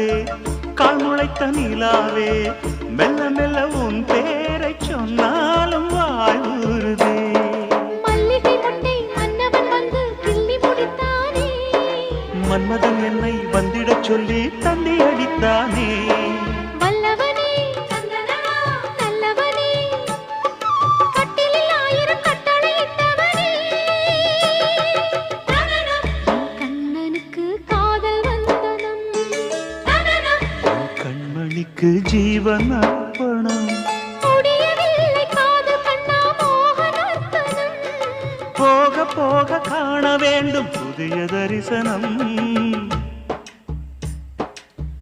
பூவே கால் முளைத்த நிலாவே மெல்ல மெல்ல உன் பேரை சொன்னாலும் வாய் ஊறுதே. மல்லிகை முட்டை மன்னவன் வந்து கிள்ளி முடித்தானே, மன்மதன் என்னை வந்திடச் சொல்லி தந்தி அடித்தானே. வல்லவனே நல்லவனே கட்டிலில் 1000 கட்டளையிட்டவனே, கண்ணனுக்கு காதல் வந்தனம், கண்மணிக்கு ஜீவன் அர்ப்பணம். முடியவில்லை காதல் கண்ணா மோகனர்த்தனம். போக போக காண வேண்டும் புதிய தரிசனம்.